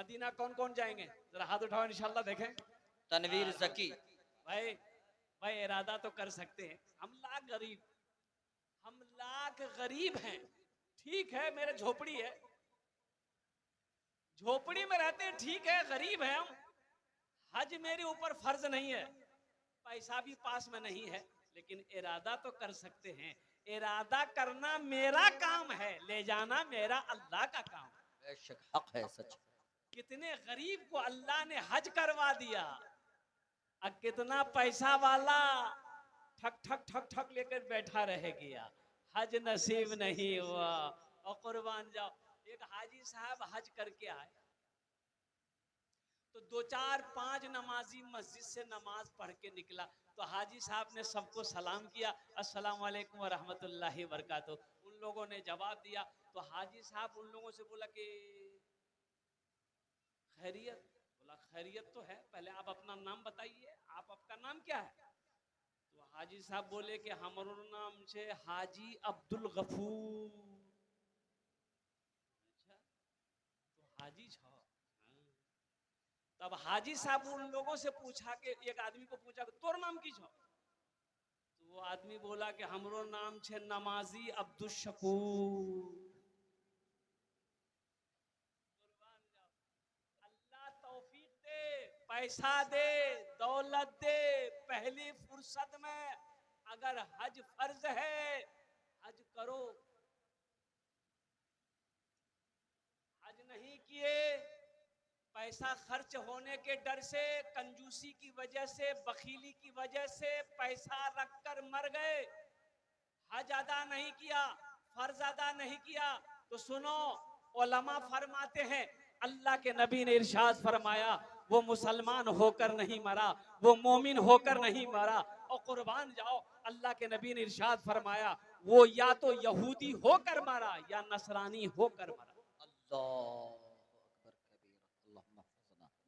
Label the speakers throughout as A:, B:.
A: Medina कौन कौन जाएंगे? जरा हाथ उठाओ, इंशाल्लाह देखें।
B: तनवीर जकी।
A: भाई भाई इरादा तो कर सकते हैं। हम लाख गरीब हैं, ठीक है, मेरे झोपड़ी है, झोपड़ी में रहते हैं, ठीक है, गरीब है हम। हज मेरे ऊपर फर्ज नहीं है, पैसा भी पास में नहीं है, लेकिन इरादा तो कर सकते हैं। इरादा करना मेरा काम है, ले जाना मेरा अल्लाह का काम है।
B: बेशक हक है, सच।
A: कितने गरीब को अल्लाह ने हज करवा दिया, और कितना पैसा वाला ठक ठक ठक ठक लेकर बैठा रह गया, हज नसीब नहीं हुआ। और कुर्बान जाओ, एक हाजी साहब हज करके आए, तो 2 4 5 नमाजी मस्जिद से नमाज पढ़ के निकला, तो हाजी साहब ने सबको सलाम किया, अस्सलाम वालेकुम व रहमतुल्लाहि व बरकातुहू। उन लोगों ने जवाब दिया, तो हाजी साहब उन लोगों से बोला कि खैरियत? बोला खैरियत तो है, पहले आप अपना नाम बताइए, आपका नाम क्या है? तो हाजी साहब बोले कि हमारो नाम छे हाजी अब्दुल गफूर। अच्छा, तो हाजी छो? हाँ। तब हाजी साहब उन लोगों से पूछा कि एक आदमी को पूछा कि तोर नाम की छो? तो वो आदमी बोला कि हमरो नाम छे नमाजी अब्दुल शकूर। अल्लाह तौफीक दे, पैसा दे, दौलत दे, पहली फुर्सत में अगर हज फर्ज है, हज करो। हज नहीं किए, पैसा खर्च होने के डर से, कंजूसी की वजह से, बखीली की वजह से पैसा रखकर मर गए, हज अदा नहीं किया, फर्ज अदा नहीं किया, तो सुनो, उलमा फरमाते हैं, अल्लाह के नबी ने इरशाद फरमाया, वो मुसलमान होकर नहीं मरा, वो मोमिन होकर नहीं मरा। और कुर्बान जाओ, अल्लाह के नबी ने इरशाद फरमाया, वो या तो यहूदी होकर मरा या नसरानी होकर मरा।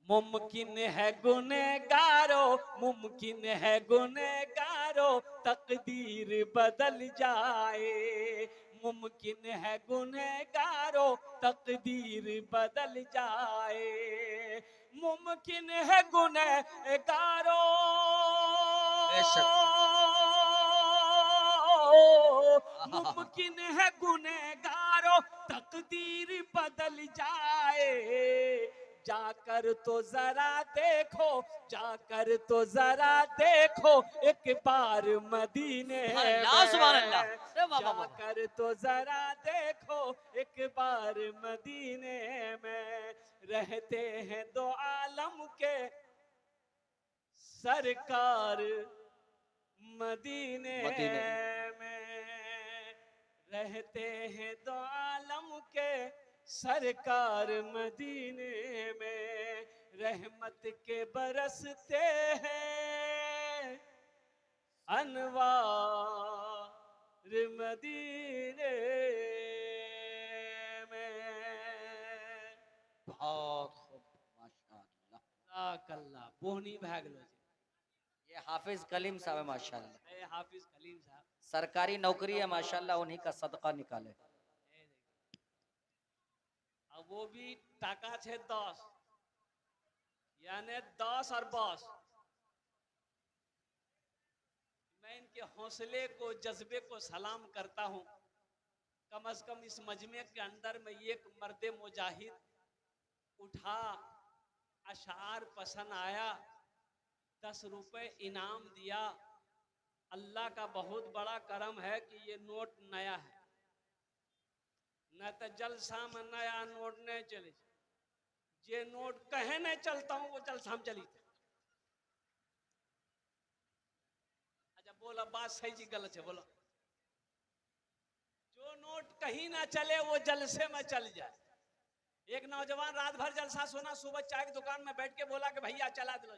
A: मुमकिन है गुनहगारो, मुमकिन है गुनहगारो, तकदीर बदल जाए। मुमकिन है गुनहगारो, तकदीर बदल जाए। मुमकिन है गुनहगारो, मुमकिन है गुनहगारो, तकदीर बदल जाए। जाकर तो जरा देखो, जाकर तो जरा देखो, एक बार मदीने में, जाकर तो जरा देखो, एक बार मदीने में। रहते हैं दो आलम के सरकार मदीने में, रहते हैं दो आलम के सरकार मदीने में। रहमत के बरसते हैं अनवार मदीने में।
B: बहुत खूब,
A: माशाअल्लाह। बोहनी भाग लो जी,
B: ये हाफिज कलीम साहब है माशाल्लाह।
A: हाफिज कलीम साहब,
B: सरकारी नौकरी है माशाल्लाह, उन्हीं का सदका निकाले।
A: अब वो भी टाका छे 10, यानी 10 और बस। मैं इनके हौसले को, जज्बे को सलाम करता हूं। कम से कम इस मजमे के अंदर में एक मर्द मुजाहिद उठा, अशार पसंद आया, 10 रुपए इनाम दिया। अल्लाह का बहुत बड़ा करम है कि ये नोट नया है, न तो जलसा में नया नोट नहीं चले। जे नोट कहे नहीं चलता हूं, वो जलसा में चली। अच्छा बोला, बात सही जी गलत है? बोलो। जो नोट कहीं ना चले वो जलसे में चल जाए। एक नौजवान रात भर जलसा सुना, सुबह चाय की दुकान में बैठ के बोला कि भैया चला दिलो।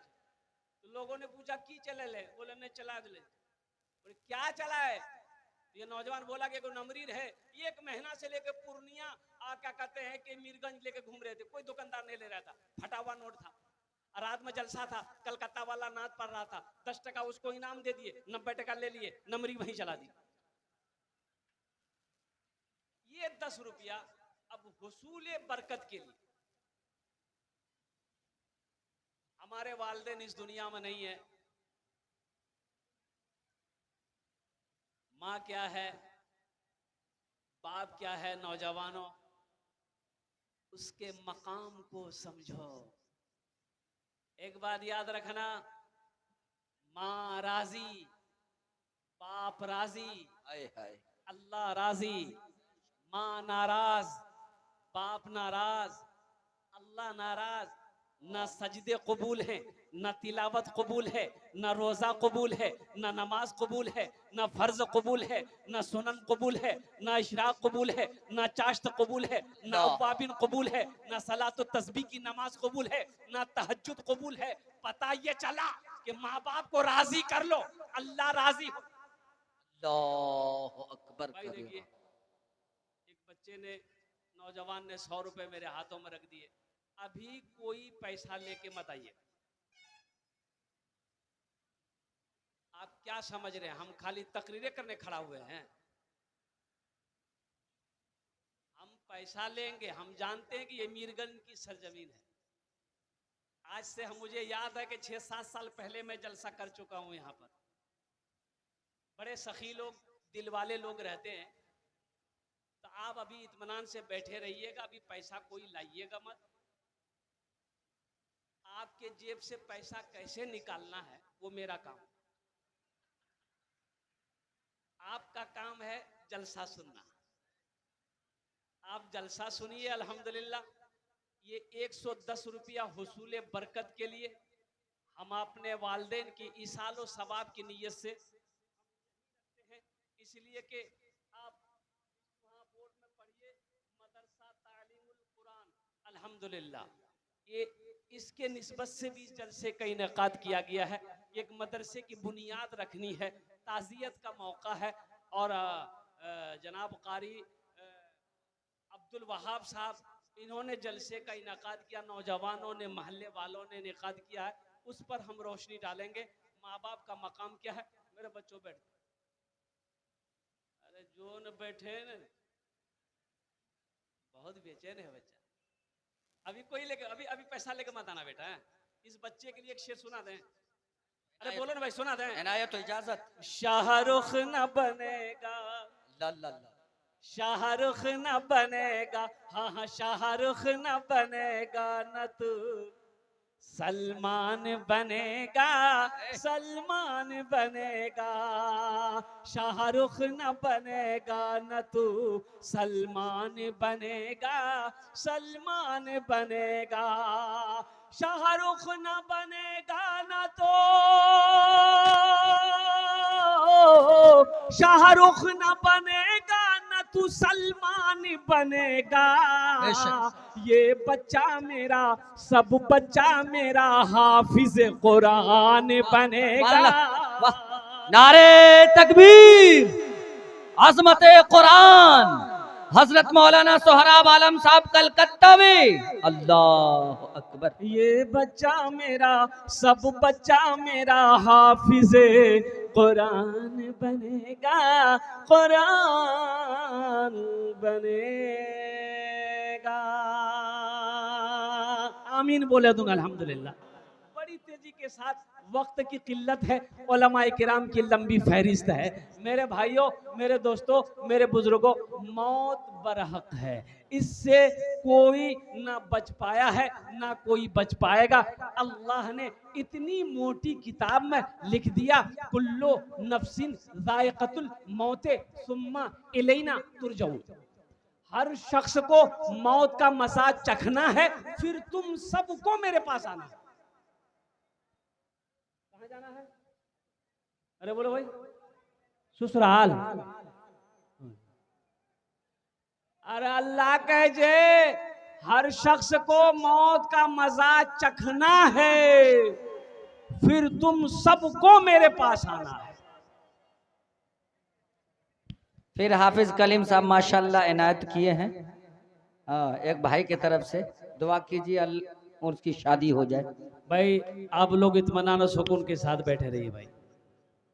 A: तो लोगों ने पूछा की चले ले? बोले नहीं चला दिले। बोले क्या चला है? तो ये नौजवान बोला कि कोई नमरीर है, 1 महीना से लेके पूर्णिया क्या कहते हैं कि मीरगंज लेके घूम रहे थे, कोई दुकानदार नहीं ले रहा था, फटा हुआ नोट था। रात में जलसा था, कलकत्ता वाला नाच पढ़ रहा था, 10 टका उसको इनाम दे दिए, 90 टका ले लिए, नमरी वहीं चला दी। ये 10 रुपया अब हुसूल बरकत के लिए, हमारे वालिदैन इस दुनिया में नहीं है। माँ क्या है, बाप क्या है, नौजवानों उसके मकाम को समझो। एक बात याद रखना, माँ राजी, बाप राजी,
B: हाय हाय,
A: अल्लाह राजी। माँ नाराज, बाप नाराज, अल्लाह नाराज। ना सजदे कबूल है, ना तिलावत कबूल है, ना रोजा कबूल है, ना नमाज कबूल है, ना फर्ज कबूल है, ना सुनन कबूल है, ना इशराक कबूल है, ना चाश्त कबूल है, ना अव्वाबिन कबूल है, ना सलात तस्बीह की नमाज कबूल है, ना तहज्जुद कबूल है। पता ये चला कि माँ बाप को राजी कर लो, अल्लाह राजी हो।
B: अल्लाहु अकबर
A: भाई देखिए, एक बच्चे ने, नौजवान ने 100 रुपए मेरे हाथों में रख दिए। अभी कोई पैसा लेके मत आइए। आप क्या समझ रहे हैं हम खाली तकरीरें करने खड़ा हुए हैं? हम पैसा लेंगे, हम जानते हैं कि ये मीरगंज की सरजमीन है। आज से हम, मुझे याद है कि 6-7 साल पहले मैं जलसा कर चुका हूं यहाँ पर। बड़े सखी लोग, दिल वाले लोग रहते हैं। तो आप अभी इत्मीनान से बैठे रहिएगा, अभी पैसा कोई लाइएगा मत। आपके जेब से पैसा कैसे निकालना है वो मेरा काम। आपका काम है जलसा सुनना। आप जलसा सुनिए, अल्हम्दुलिल्लाह। ये 110 रुपया हुसूल बरकत के लिए हम अपने वालिदैन की इसालो सवाब की नीयत से हैं। इसलिए कि आप वहाँ बोर्ड में पढ़िए, मदरसा तालीमुल कुरान, अल्हम्दुलिल्लाह। ये इसके निस्बत से भी जलसे का इनेकाद किया गया है। एक मदरसे की बुनियाद रखनी है, ताज़ियत का मौका है। और जनाब कारी अब्दुल वहाब साहब, इन्होंने जलसे का इनेकाद किया, नौजवानों ने, महल्ले वालों ने इनेकाद किया है। उस पर हम रोशनी डालेंगे। माँ बाप का मकाम क्या है? मेरे बच्चों बैठ, अरे जो न बैठे न, बहुत बेचैन है बच्चा। अभी कोई लेके, अभी अभी पैसा लेके मत आना बेटा। इस बच्चे के लिए एक शेर सुना दें। अरे बोलो ना भाई, सुना दें।
B: इनायत तो इजाजत।
A: शाहरुख न बनेगा,
B: ला ला ला,
A: शाहरुख न बनेगा, हाँ हाँ शाहरुख न बनेगा, न तू सलमान बनेगा, सलमान बनेगा। शाहरुख न बनेगा, न तू सलमान बनेगा, सलमान बनेगा। शाहरुख न बनेगा, न तो शाहरुख न बनेगा, न तू सलमान बनेगा। ये बच्चा मेरा, सब बच्चा मेरा हाफिज कुरान बनेगा।
B: नारे तकबीर, अजमत कुरान, हजरत मौलाना सोहराब आलम साहब कलकत्ता में, अल्लाह अकबर।
A: ये बच्चा मेरा, सब बच्चा मेरा हाफिज कुरान बनेगा, कुरान बनेगा। आमीन बोले दूंगा अल्हम्दुलिल्लाह। बड़ी तेजी के साथ, वक्त की किल्लत है, उलमाए किराम की लंबी फहरिस्त है। मेरे भाइयों, मेरे दोस्तों, मेरे बुजुर्गों, मौत बरहक है, इससे कोई ना बच पाया है, ना कोई बच पाएगा। अल्लाह ने इतनी मोटी किताब में लिख दिया, कुल्लो नफ्सिन जायक़तुल मौते सुम्मा इलैना तुरजऊन। हर शख्स को मौत का मजा चखना है, फिर तुम सबको मेरे पास आना है। कहाँ जाना है? अरे बोलो भाई, ससुराल। अरे अल्लाह कहे जे हर शख्स को मौत का मजा चखना है, फिर तुम सबको मेरे पास आना है।
B: फिर हाफिज कलीम साहब माशाल्लाह इनायत किए हैं। हाँ, एक भाई की तरफ से दुआ कीजिए उसकी शादी हो जाए।
A: भाई आप लोग इत्मीनान और सुकून के साथ बैठे रहिए भाई,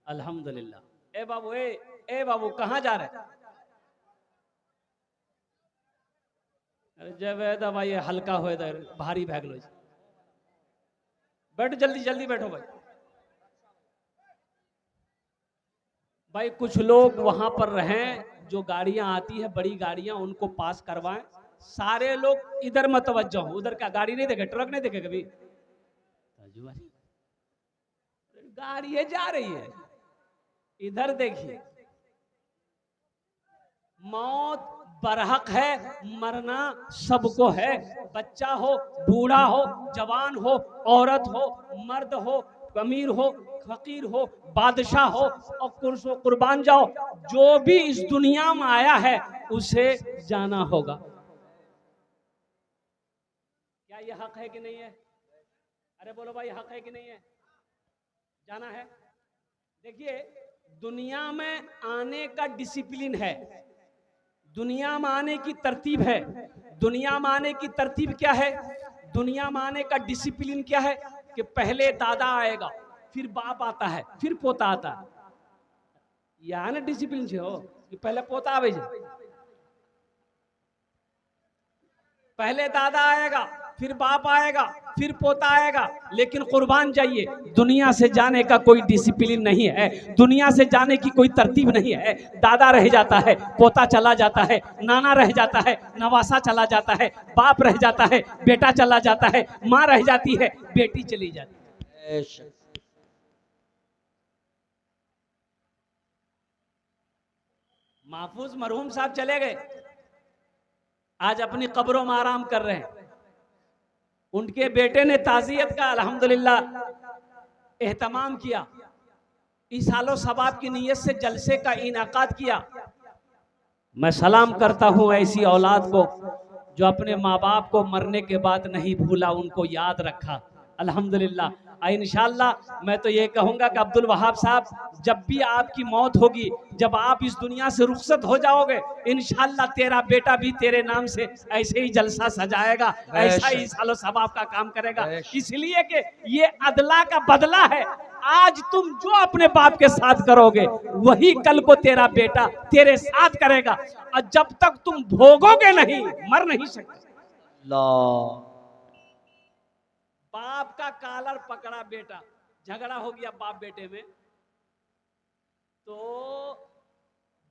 A: अल्हम्दुलिल्लाह। ए बाबू, ए बाबू कहाँ जा रहे? जब भाई हल्का हो भारी भाग लो। बैठो, जल्दी जल्दी बैठो भाई। भाई कुछ लोग वहां पर रहें, जो गाड़ियां आती है बड़ी गाड़ियां, उनको पास करवाएं। सारे लोग इधर मत तवज्जो हो, उधर का गाड़ी नहीं देखे, ट्रक नहीं देखे कभी? गाड़ी जा रही है, इधर देखिए। मौत बरहक है, मरना सबको है। बच्चा हो, बूढ़ा हो, जवान हो, औरत हो, मर्द हो, अमीर हो, फकीर हो, बादशाह हो, और कुर्बान जाओ, जो भी इस दुनिया में आया है उसे जाना होगा। क्या ये हक है कि नहीं है? अरे बोलो भाई, हक है कि नहीं है? जाना है। देखिए, दुनिया में आने का डिसिप्लिन है, दुनिया में आने की तरतीब है। दुनिया में आने की तरतीब क्या है? दुनिया में आने का डिसिप्लिन क्या है? कि पहले दादा आएगा, फिर बाप आता है, फिर पोता आता है। यहाँ ना डिसिप्लिन छे हो कि पहले पोता आवे छे। पहले दादा आएगा, फिर बाप आएगा, फिर पोता आएगा। लेकिन कुर्बान जाइए, दुनिया से जाने का कोई डिसिप्लिन नहीं है, दुनिया से जाने की कोई तरतीब नहीं है। दादा रह जाता है, पोता चला जाता है, नाना रह जाता है, नवासा चला जाता है, बाप रह जाता है, बेटा चला जाता है, माँ रह जाती है, बेटी चली जाती है। महफूज मरहूम साहब चले गए, आज अपनी कब्रों में आराम कर रहे हैं। उनके बेटे ने ताजियत का अल्हम्दुलिल्लाह एहतमाम किया, इसालो सबाब की नीयत से जलसे का इनाकाद किया। मैं सलाम करता हूं ऐसी औलाद को जो अपने माँ बाप को मरने के बाद नहीं भूला, उनको याद रखा। अल्हम्दुलिल्लाह। इंशाअल्लाह मैं तो ये कहूंगा कि अब्दुल वहाब साहब, जब भी आपकी मौत होगी, जब आप इस दुनिया से रुखसत हो जाओगे, इंशाअल्लाह तेरा बेटा भी तेरे नाम से ऐसे ही जलसा सजाएगा, ऐसा ही सालो सबाब का काम करेगा। इसलिए कि ये अदला का बदला है। आज तुम जो अपने बाप के साथ करोगे, वही कल को तेरा बेटा तेरे साथ करेगा। और जब तक तुम भोगोगे नहीं, मर नहीं सकते। बाप का कालर पकड़ा बेटा, झगड़ा हो गया बाप बेटे में, तो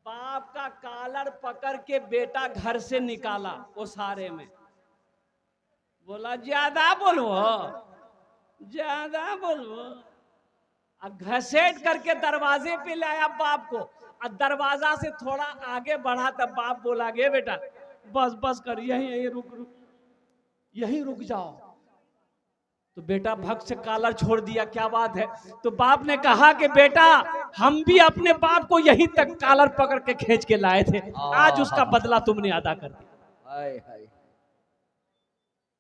A: बाप का कालर पकड़ के बेटा घर से निकाला ओसारे में। बोला ज्यादा बोलो, ज्यादा बोलो। घसेट करके दरवाजे पे लाया बाप को, और दरवाजा से थोड़ा आगे बढ़ा तब बाप बोला, गे बेटा बस बस कर, यहीं यहीं रुक जाओ। तो बेटा भक्त से कालर छोड़ दिया, क्या बात है? तो बाप ने कहा कि बेटा, हम भी अपने बाप को यहीं तक कालर पकड़ के खींच के लाए थे, आज उसका बदला तुमने अदा कर दिया। हाय हाय,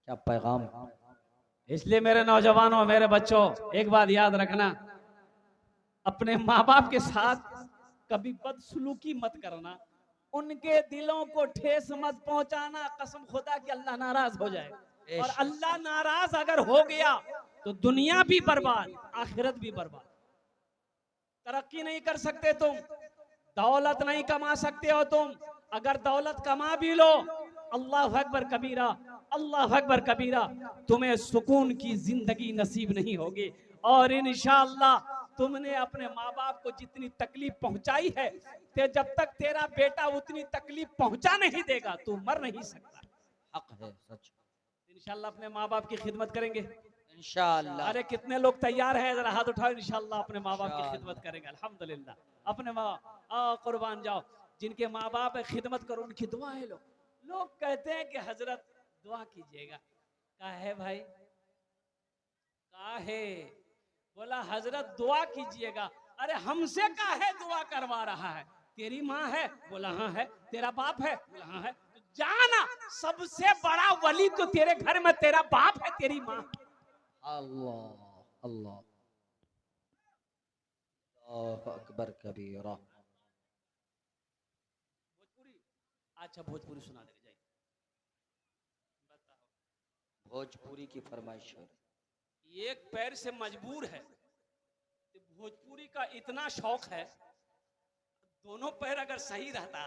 A: क्या पैगाम। इसलिए मेरे नौजवानों, मेरे बच्चों, एक बात याद रखना, अपने माँ बाप के साथ कभी बदसलूकी मत करना, उनके दिलों को ठेस मत पहुंचाना। कसम खुदा कि अल्लाह नाराज हो जाए, और अल्लाह नाराज अगर हो गया तो दुनिया भी बर्बाद, आखिरत भी बर्बाद। तरक्की नहीं कर सकते तुम, दौलत नहीं कमा सकते हो तुम। अगर दौलत कमा भी लो, अल्लाह अकबर कबीरा, अल्लाह अकबर कबीरा, तुम्हें सुकून की जिंदगी नसीब नहीं होगी। और इंशाअल्लाह तुमने अपने माँ बाप को जितनी तकलीफ पहुंचाई है, जब तक तेरा बेटा उतनी तकलीफ पहुंचा नहीं देगा, तू मर नहीं सकता। हक है, सच। इंशाअल्लाह अपने माँ बाप की खिदमत करेंगे इंशाअल्लाह। अरे कितने लोग तैयार हैं, जरा हाथ उठाओ। इंशाअल्लाह अपने माँ बाप की खिदमत करेंगे, अल्हम्दुलिल्लाह। अपने माँ कुर्बान जाओ, जिनके माँ बाप है खिदमत करो, उनकी दुआ है। लोग कहते हैं कि हजरत दुआ कीजिएगा, का है भाई, का है? बोला हजरत दुआ कीजिएगा। अरे हमसे का है दुआ करवा रहा है? तेरी माँ है? बोला हाँ है। तेरा बाप है? बोला हाँ है। तो जाना, सबसे बड़ा वली तो तेरे घर में तेरा बाप है, तेरी माँ। अल्लाह अल्लाह अकबर कबीरा। भोजपुरी, अच्छा भोजपुरी सुना दे, जाइए। भोजपुरी की फरमाइश है, एक पैर से मजबूर है, भोजपुरी का इतना शौक है, दोनों पैर अगर सही रहता,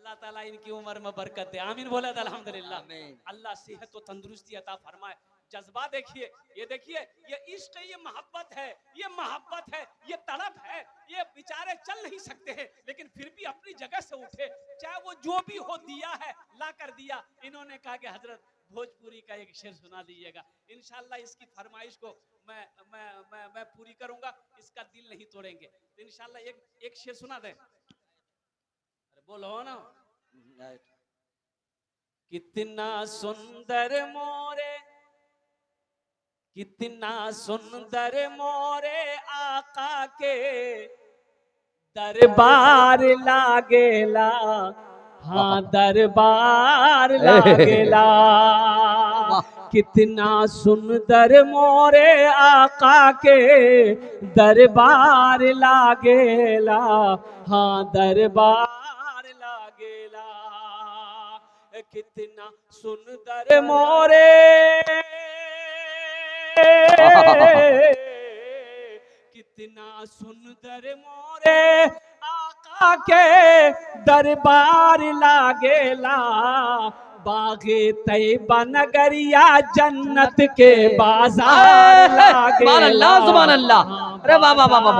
A: अल्लाह ताला इनकी उम्र में बरकत दे, आमीन बोले अल्हम्दुलिल्लाह।
B: आमीन।
A: अल्लाह सेहत और तंदुरुस्ती अता फरमाए। जज्बा देखिए, ये देखिए, ये इश्क है, ये मोहब्बत है, ये मोहब्बत है, ये तड़प है। ये बेचारे चल नहीं सकते हैं लेकिन फिर भी अपनी जगह से उठे, चाहे वो जो भी हो दिया है ला कर दिया। इन्होंने कहा कि हजरत भोजपुरी का एक शेर सुना दीजिएगा। इंशाल्लाह इसकी फरमाइश को मैं पूरी करूंगा, इसका दिल नहीं तोड़ेंगे। तो इंशाल्लाह एक शेर सुना दें। अरे बोलो ना। कितना सुंदर मोरे, कितना सुंदर मोरे आका के दरबार लागेला, हाँ दरबार लागेला। कितना सुंदर मोरे आका के दरबार लागेला, हाँ दरबार लागेला। कितना सुंदर मोरे, कितना सुंदर मोरे आका के दरबार लागेला। बागे तैयबा नगरिया जन्नत के बाजार लागेला।
B: सुभान अल्लाह, अरे वाह वाह वाह वाह,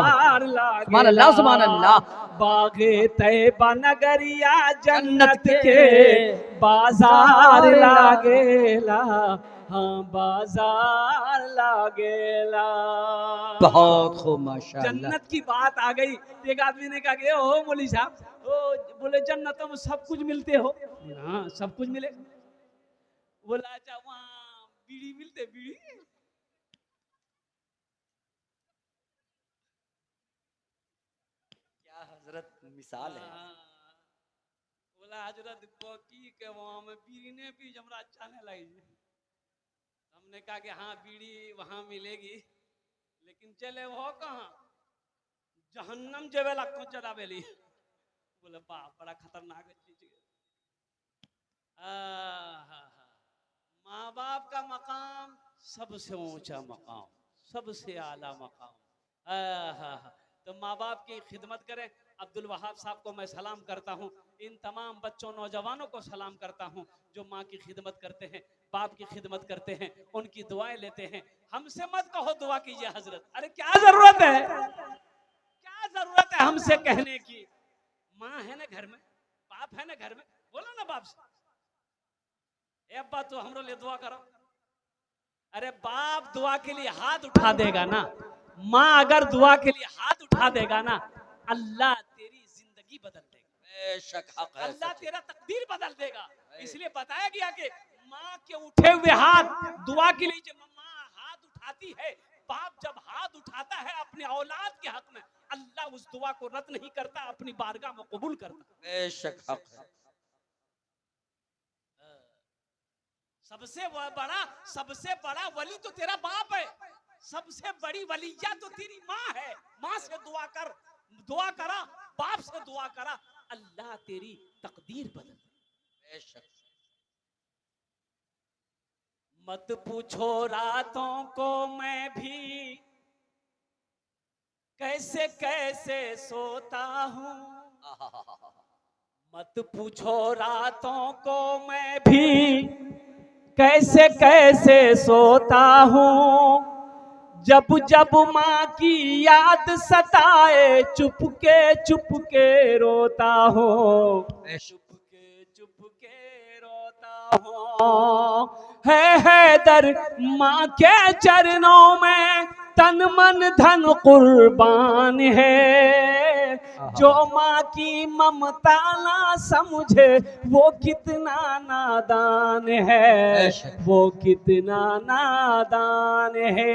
B: सुभान अल्लाह सुभान अल्लाह।
A: बागे तैयबा नगरिया जन्नत के बाजार लागेला, हाँ बाजार लागेला।
B: बहुत खूब माशाअल्लाह।
A: जन्नत की बात आ गई। एक आदमी ने कहा कि ओ मौलवी साहब, ओ बोले जन्नतों में सब कुछ मिलते हो? हाँ सब कुछ मिले। बोला अच्छा वहाँ बीड़ी मिलते? बीड़ी
B: क्या हजरत मिसाल है।
A: बोला हजरत की के वहाँ में बीड़ी ने भी जमरा अच्छा नहीं लगी। हमने कहा कि हाँ बीड़ी वहाँ मिलेगी लेकिन चले वो कहाँ, जहन्नम जेवेला को चला बेली। बोले बाप बड़ा खतरनाक चीज है। माँ बाप का मकाम सबसे ऊंचा मकाम, सबसे आला मकाम। तो माँ बाप की खिदमत करें। अब्दुल वहाब साहब को मैं सलाम करता हूँ, इन तमाम बच्चों नौजवानों को सलाम करता हूँ जो माँ की खिदमत करते हैं, बाप की खिदमत करते हैं, उनकी दुआएं लेते हैं। हमसे मत कहो दुआ कीजिए हजरत, अरे क्या जरूरत है, क्या जरूरत है हमसे कहने की। माँ है ना घर में, बाप है ना घर में, बोलो ना बाप से ए अब्बा तो हमरो लिए दुआ करो। अरे बाप दुआ के लिए हाथ उठा देगा ना, माँ अगर दुआ के लिए हाथ उठा देगा ना, अल्लाह तेरी जिंदगी बदल देगा।
B: बेशक हक है,
A: अल्लाह तेरा तकदीर बदल देगा। इसलिए बताया गया कि माँ के उठे हुए हाथ दुआ के लिए, जब माँ हाथ उठाती है, बाप जब हाथ उठाता है अपने औलाद के हक में, अल्लाह उस दुआ को रद्द नहीं करता, अपनी बारगाह में कबूल करता।
B: बेशक हक है।
A: सबसे बड़ा वली तो तेरा बाप है, सबसे बड़ी वलिया तो तेरी माँ है। माँ से दुआ कर, दुआ करा, बाप से दुआ करा, अल्लाह तेरी तकदीर बदल दे।
B: बेशक।
A: मत पूछो रातों को मैं भी कैसे कैसे सोता हूँ, मत पूछो रातों को मैं भी कैसे कैसे सोता हूँ। जब जब माँ की याद सताए चुपके चुपके रोता हूँ, चुपके रोता हूँ। है दर माँ के चरणों में तन मन धन कुर्बान है। जो माँ की ममता ना समझे वो कितना नादान है, वो कितना नादान है।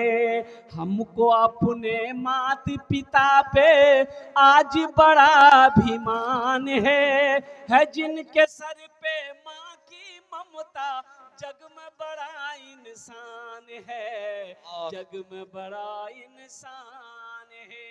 A: हमको अपने माता पिता पे आज बड़ा अभिमान है जिनके सर पे माँ की ममता जग में बड़ा इंसान है, जग में बड़ा इंसान है।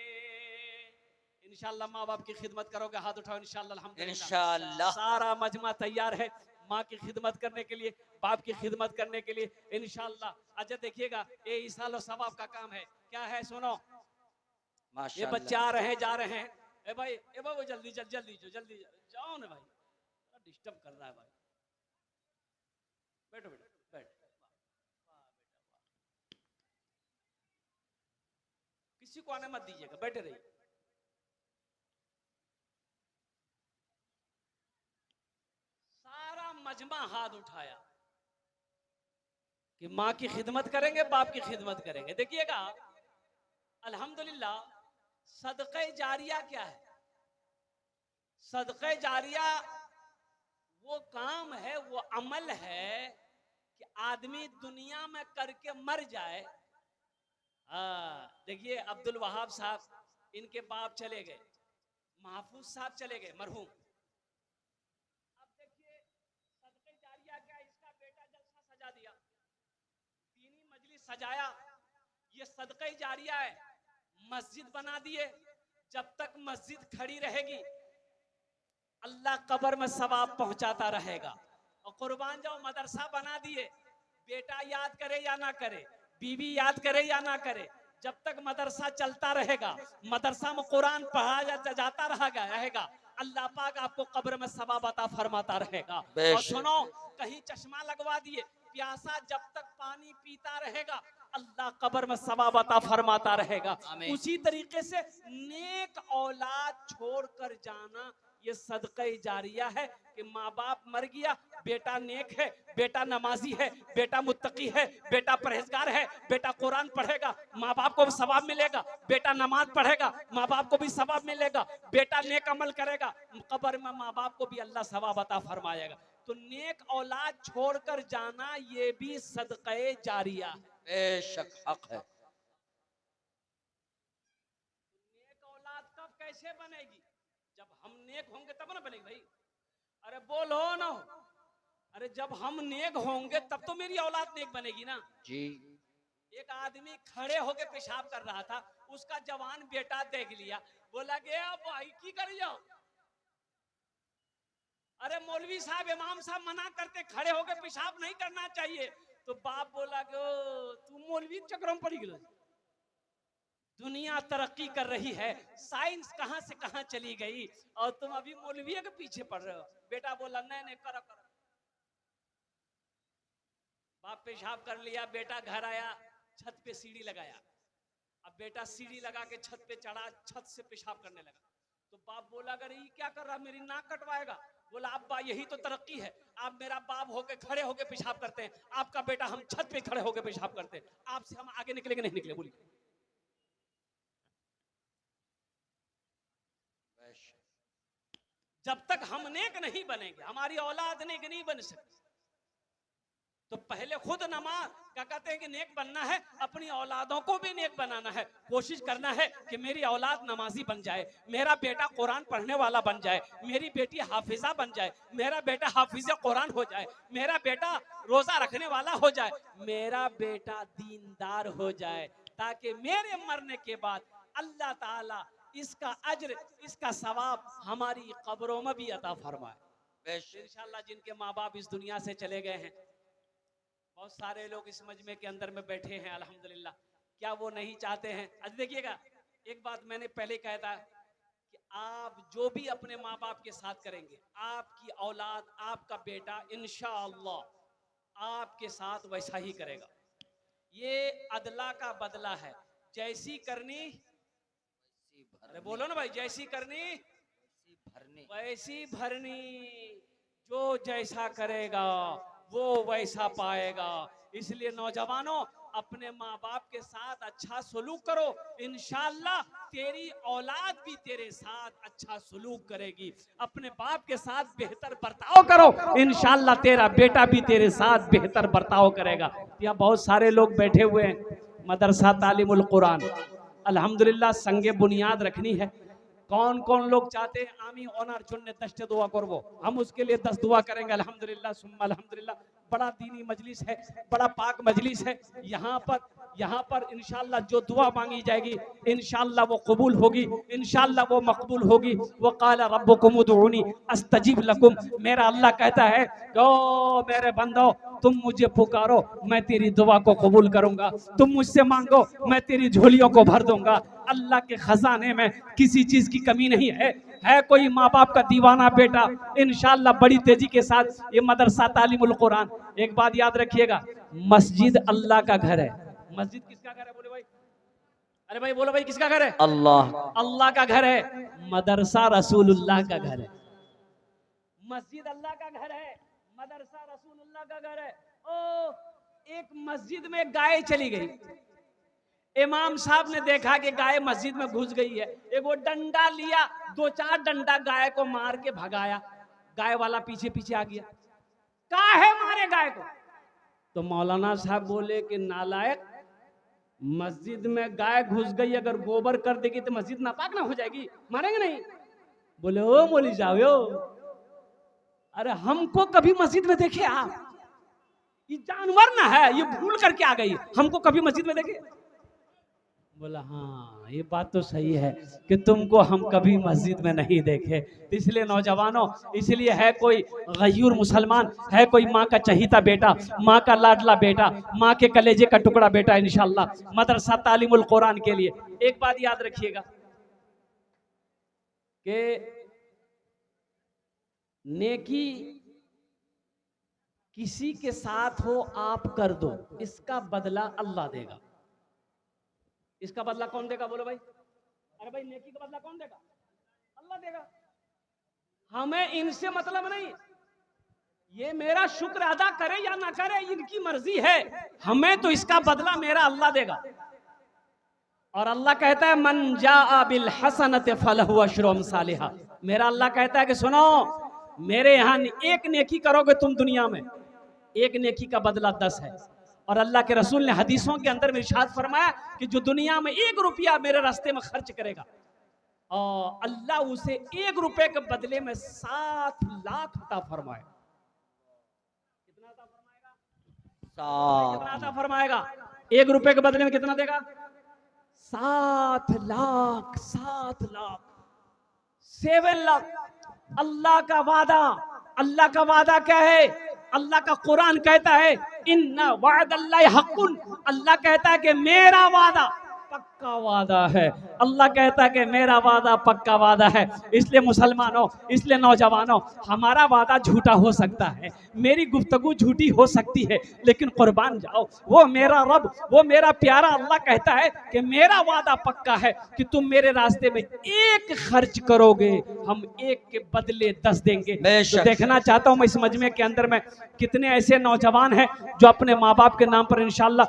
A: इंशाल्लाह माँ बाप की खिदमत करोगे, हाथ उठाओ इंशाल्लाह। अल्हम्दुलिल्लाह
B: इंशाल्लाह।
A: सारा मजमा तैयार है माँ की खिदमत करने के लिए, बाप की खिदमत करने के लिए इंशाल्लाह। अच्छा देखिएगा ये इसाल और सवाब का काम है। क्या है सुनो, ये बच्चे आ रहे हैं जा रहे हैं। ए भाई, ए बाबू जल्दी जल्दी जल्दी जाओ ना भाई, डिस्टर्ब कर रहा है भाई। बैठो बेटा, बैठ। किसी को आने मत दीजिएगा, बैठे रहिए। सारा मजमा हाथ उठाया कि माँ की खिदमत करेंगे, बाप की खिदमत करेंगे। देखिएगा, अल्हम्दुलिल्लाह, सदक़े जारिया क्या है? सदक़े जारिया वो काम है, वो अमल है कि आदमी दुनिया में करके मर जाए। देखिए, अब्दुल वहाब साहब, इनके बाप चले गए, महफूज साहब चले गए मरहूम। अब देखिए, सदक़े जारिया क्या? इसका बेटा जलसा सजा दिया, दीनी मजलिस सजाया, ये सदक़े जारिया है। मस्जिद बना दिए, जब तक मस्जिद खड़ी रहेगी अल्लाह कब्र में सवाब पहुंचाता रहेगा। और कुर्बान जाओ, मदरसा बना दिए, बेटा याद करे या ना करे, बीवी याद करे या ना करे, जब तक मदरसा चलता रहेगा, मदरसा में कुरान पढ़ा जाता रहेगा, अल्लाह पाक आपको कब्र में सवाब अता फरमाता रहेगा। और सुनो, कहीं चश्मा लगवा दिए, प्यासा जब तक पानी पीता रहेगा अल्लाह कब्र में सवाब अता फरमाता रहेगा। उसी तरीके से नेक औलाद छोड़कर जाना ये सदक़े जारिया है कि माँ बाप मर गया, बेटा नेक है, बेटा नमाजी है, बेटा मुत्तकी है, बेटा परहेजगार है, बेटा कुरान पढ़ेगा, माँ बाप को भी सवाब मिलेगा, बेटा नमाज पढ़ेगा, माँ बाप को भी सवाब मिलेगा, बेटा नेक अमल करेगा, कब्र में माँ बाप को भी अल्लाह सवाब अता फरमाएगा। तो नेक औलाद छोड़कर जाना ये भी सदक़े जारिया है।
B: बेशक हक है।
A: नेक औलाद कब कैसे बनेगी? जब हम नेक होंगे तब ना बनेगी भाई। अरे बोलो ना, अरे जब हम नेक होंगे तब तो मेरी औलाद नेक बनेगी ना
B: जी।
A: एक आदमी खड़े होके पेशाब कर रहा था, उसका जवान बेटा देख लिया, बोला कि भाई की कर जाओ। अरे मौलवी साहब, इमाम साहब मना करते खड़े होके पेशाब नहीं करना चाहिए। तो बाप बोला कि तू मौलवी चक्रों में पड़ी गई। दुनिया तरक्की कर रही है, साइंस कहां से कहां चली गई और तुम अभी मौलवी के पीछे पड़ रहे हो। बेटा बोला नहीं नहीं करो करो। बाप पेशाब कर लिया, बेटा घर आया, छत पे सीढ़ी लगाया। अब बेटा सीढ़ी लगा के छत पे चढ़ा, छत से पेशाब करने लगा। तो बाप बोला अगर ये क्या कर रहा, मेरी नाक कटवाएगा। बोला अब्बा यही तो तरक्की है, आप मेरा बाप होके खड़े होके पेशाब करते हैं, आपका बेटा हम छत पे खड़े होके पेशाब करते हैं, आपसे हम आगे निकलेंगे नहीं निकले। बोलिए जब तक हम नेक नहीं बनेंगे हमारी औलाद नेक नहीं बन सकती। तो पहले खुद नमाज क्या कहते हैं कि नेक बनना है, अपनी औलादों को भी नेक बनाना है। कोशिश करना है कि मेरी औलाद नमाजी बन जाए, मेरा बेटा कुरान पढ़ने वाला बन जाए, मेरी बेटी हाफिजा बन जाए, मेरा बेटा हाफिज कुरान हो जाए, मेरा बेटा रोजा रखने वाला हो जाए, मेरा बेटा दीनदार हो जाए, ताकि मेरे मरने के बाद अल्लाह ताला इसका अज्र, इसका सवाब हमारी कब्रों में भी अता फरमाए। इंशाअल्लाह जिनके माँ बाप इस दुनिया से चले गए हैं, बहुत सारे लोग इस मजमे के अंदर में बैठे हैं अल्हम्दुलिल्लाह, क्या वो नहीं चाहते हैं? आज देखिएगा, एक बात मैंने पहले कहा था कि आप जो भी अपने माँ बाप के साथ करेंगे, आपकी औलाद, आपका बेटा इंशाअल्लाह आपके साथ वैसा ही करेगा। ये अदला का बदला है, जैसी करनी, अरे बोलो ना भाई, जैसी करनी वैसी भरनी। जो जैसा करेगा वो वैसा पाएगा। इसलिए नौजवानों, अपने माँ बाप के साथ अच्छा सलूक करो, इंशाअल्लाह तेरी औलाद भी तेरे साथ अच्छा सलूक करेगी। अपने बाप के साथ बेहतर बर्ताव करो, इंशाअल्लाह तेरा बेटा भी तेरे साथ बेहतर बर्ताव करेगा। यहाँ बहुत सारे लोग बैठे हुए हैं, मदरसा तालीमुल कुरान अल्हम्दुलिल्लाह संगे बुनियाद रखनी है। कौन कौन लोग चाहते हैं आमी ओनार चुनने 10 दुआ करबो, हम उसके लिए 10 दुआ करेंगे अल्हम्दुलिल्लाह सुम्मा अल्हम्दुलिल्लाह। बड़ा दीनी मजलिस है, बड़ा पाक मजलिस है। यहाँ पर यहाँ पर इंशाअल्लाह जो दुआ मांगी जाएगी इंशाअल्लाह वो कबूल होगी, इंशाअल्लाह वो मकबूल होगी। वो काला रब्बुकुम उदऊनी अस्तजीब लकुम, मेरा अल्लाह कहता है कि ओ मेरे बंदो तुम मुझे पुकारो मैं तेरी दुआ को कबूल करूंगा, तुम मुझसे मांगो मैं तेरी झोलियों को भर दूंगा। अल्लाह के खजाने में किसी चीज की कमी नहीं है कोई माँ बाप का दीवाना बेटा इंशाअल्लाह बड़ी तेजी के साथ ये मदरसा तालीमुल कुरान, एक बात याद रखिएगा, मस्जिद अल्लाह का घर है। मस्जिद किसका घर है बोले भाई? अरे भाई बोलो भाई किसका घर है? अल्लाह का घर है। मदरसा रसूलुल्लाह का घर है। मस्जिद अल्लाह का घर है, मदरसा रसूलुल्लाह का घर है। ओ एक मस्जिद में गाय चली गई, इमाम साहब ने देखा कि गाय मस्जिद में घुस गई है, एक वो डंडा लिया, 2-4 डंडा गाय को मार के भगाया, गाय वाला पीछे पीछे आ गया, काहे मारे गाय को? तो मौलाना साहब बोले कि नालायक, मस्जिद में गाय घुस गई, अगर गोबर कर देगी तो मस्जिद नापाक ना हो जाएगी, मारेंगे नहीं? बोले ओ मौली साहब, अरे हमको कभी मस्जिद में देखे आप? ये जानवर ना है, ये भूल करके आ गई, हमको कभी मस्जिद में देखे? बोला हाँ ये बात तो सही है कि तुमको हम कभी मस्जिद में नहीं देखे। इसलिए नौजवानों, इसलिए है कोई गयूर मुसलमान, है कोई माँ का चहीता बेटा, माँ का लाडला बेटा, माँ के कलेजे का टुकड़ा बेटा इंशाअल्लाह मदरसा तालीमुल कुरान के लिए। एक बात याद रखिएगा कि नेकी किसी के साथ हो आप कर दो, इसका बदला अल्लाह देगा। इसका बदला कौन देगा बोलो भाई? अरे भाई नेकी का बदला कौन देगा? अल्लाह देगा। हमें इनसे मतलब नहीं, ये मेरा शुक्र अदा करे या ना करे इनकी मर्जी है, हमें तो इसका बदला मेरा अल्लाह देगा। और अल्लाह कहता है मन जाअ बिल हसनत फलहु अशरु अमसालिहा, मेरा अल्लाह कहता है कि सुनो मेरे यहाँ एक नेकी करोगे तुम दुनिया में, एक नेकी का बदला 10 है। और अल्लाह के रसूल ने हदीसों के अंदर में इरशाद फरमाया कि जो दुनिया में 1 रुपया मेरे रास्ते में खर्च करेगा और अल्लाह उसे 1 रुपए के बदले में 7 लाख अता फरमाए। कितना अता फरमाएगा? 7। कितना अता फरमाएगा? 1 रुपए के बदले में कितना देगा? 7 लाख। 7 लाख, 7 लाख। अल्लाह का वादा, अल्लाह का वादा क्या है? अल्लाह का कुरान कहता है इन्ना वअदल्लाहि हक़्क़ुन, अल्लाह कहता है कि मेरा वादा पक्का वादा है। अल्लाह कहता है कि मेरा वादा पक्का वादा है। इसलिए मुसलमानों, इसलिए नौजवानों, हमारा वादा झूठा हो सकता है, मेरी गुफ्तगू झूठी हो सकती है, लेकिन कुर्बान जाओ वो मेरा रब, वो मेरा प्यारा अल्लाह कहता है कि मेरा वादा पक्का है कि तुम मेरे रास्ते में 1 खर्च करोगे, हम 1 के बदले 10 देंगे। तो देखना चाहता हूँ मैं इस मजमे के अंदर में कितने ऐसे नौजवान हैं जो अपने माँ बाप के नाम पर इंशाअल्लाह,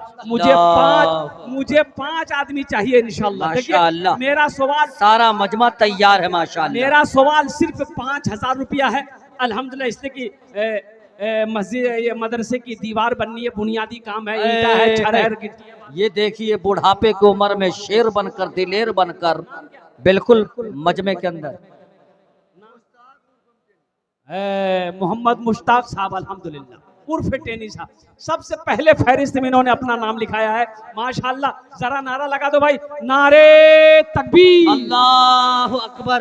A: मुझे 5 आदमी चाहिए इंशाअल्लाह। देखिए मेरा सवाल,
B: सारा मजमा तैयार है माशाअल्लाह,
A: मेरा सवाल सिर्फ 5000 रुपया है अल्हम्दुलिल्लाह। इसलिए कि मस्जिद मदरसे की दीवार बननी है, बुनियादी काम है, ईंटा है, छड़ है।
B: ये देखिए बुढ़ापे की उम्र में शेर बनकर, दिलेर बनकर, बिल्कुल मजमे के अंदर
A: मोहम्मद मुश्ताक साहब अल्हम्दुलिल्लाह उर्फ टेनी साहब, सबसे पहले फहरिस्त में इन्होंने अपना नाम लिखाया है माशाअल्लाह। जरा नारा लगा दो भाई, नारे तकबीर,
B: अल्लाहु अकबर।